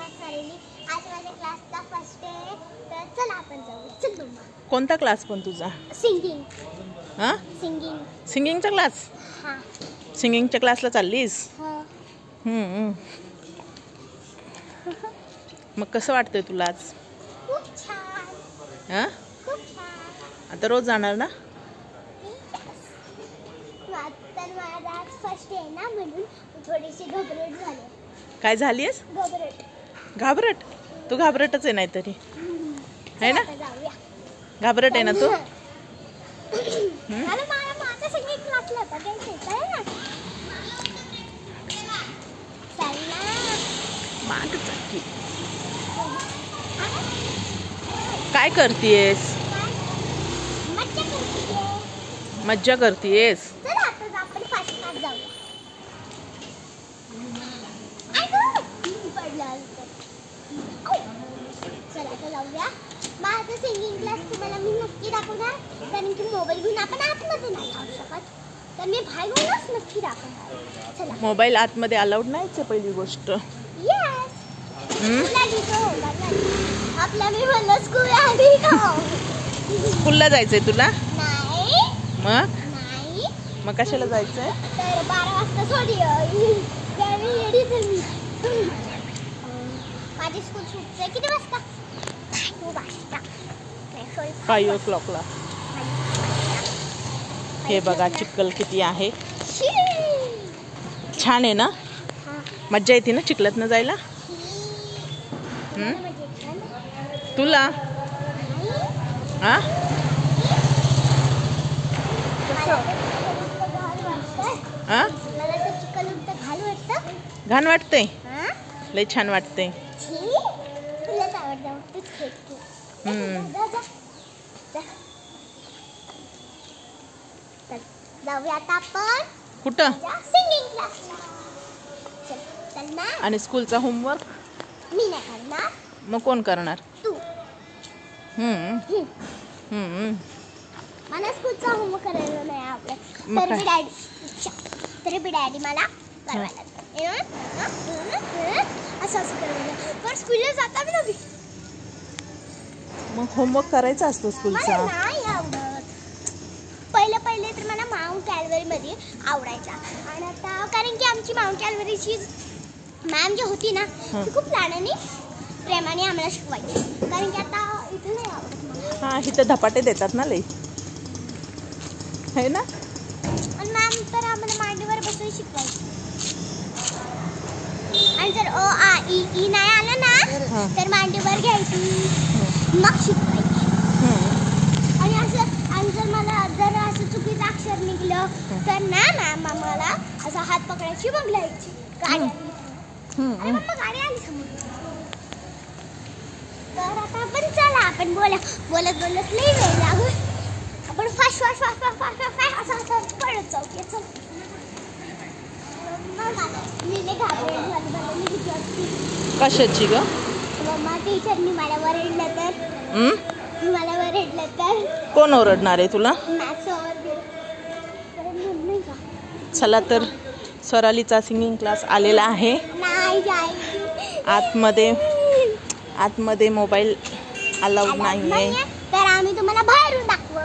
Class झालेली. आज माझ्या क्लासचा फर्स्ट डे आहे. तर चला आपण जाऊ. चल मम्मा. कोणता क्लास पण तुझा? सिंगिंग. हां, सिंगिंग. सिंगिंगचा क्लास? हां. सिंगिंगच्या क्लासला चाललीस? हां. मग कसं वाटतंय तुला आज? खूप छान. हां, खूप छान. आता रोज जाणार ना? तर माझा आज फर्स्ट डे आहे ना, म्हणून थोडीशी घबरट झाली. काय झालीस? घबरट. घाबरट? तू घाबरटच आहे नाहीतरी, आहे ना? जाऊया. घाबरट आहे ना तू? मला माझा सिंगिंग क्लासला बघायचं आहे ना. चल ना. माग चाकी. काय करतेस? मज्जा करतीये. मज्जा करतेस? चल आता आपण फर्स्ट क्लास जाऊया. ऐक पडलं असतं. चल आता जाऊया. माझा सिंगिंग क्लास तुम्हाला मी नक्की दाखवणार, कारण की मोबाईल घेऊन आपण आतमध्ये नाही जाऊ शकत. तर मी बाहेरूनच नक्की दाखवणार. चला. मोबाईल आतमध्ये अलाउड नाहीच आहे पहिली गोष्ट. येस. आपल्या मी म्हणलं स्कूल आधी का? स्कूलला जायचंय तुला? नाही. मग नाही. मग कशाला जायचंय? तर 12 वाजता सोडी. माझी स्कूल सुटते किती वाजता? 5 o'clockला. हे बघा चिखल किती आहे. छान आहे ना? मज्जा येते ना चिखलातनं जायला? तुला? हा? हा? घाण वाटतंय? लय छान वाटतंय. जाऊया आता आपण कुठं? सिंगिंग क्लासला. चल ना. आणि स्कूलचा होमवर्क मी नाही करणार. मग कोण करणार? तू. हम्म. मला स्कूलचा होमवर्क करायला नाही आवडत. तरी बी डॅडी मला करायला असं करायला. पण स्कूलला जाता बी नव्हती. मग होमवर्क करायचा असतो स्कूलचा. मला नाही आवडत. पहिले तर मला माउंट कॅल्वरीमध्ये आवडायचा. आणि आता कारण की आमची माउंट कॅल्वरीची मॅम जी होती ना, ती खूप लाडाने प्रेमाने आम्हाला शिकवायची. कारण की आता इथे नाही आवडत मला. हा, इथं धपाटे देतात ना लई, है ना? आणि मॅम तर आम्हाला मांडीवर बसून शिकवायची. आणि जर अ आ इ ई नाही आलं ना, तर मांडीवर घ्यायची, मग शिकवायची. आणि जर मला असं चुकीचं अक्षर निघलं तर ना मॅम आम्हाला असं हात पकडायची, मग लिहायची. गाडी आली. आणि मग गाडी आली समोर. तर आता आपण चला आपण बोलत लई वेळ लागू. आपण फास्ट असं पळत जाऊ. चल. मी लई घाबरली झाली. मी किती वाटते. कशाची ग? मम्मा टीचरनी मला वरडलं तर. मला वरडलं तर कोण ओरडणार आहे तुला? चला तर स्वरालीचा सिंगिंग क्लास आलेला आहे. आतमध्ये मोबाईल अलाउड नाही आहे. तर आम्ही तुम्हाला बाहेरून दाखवू.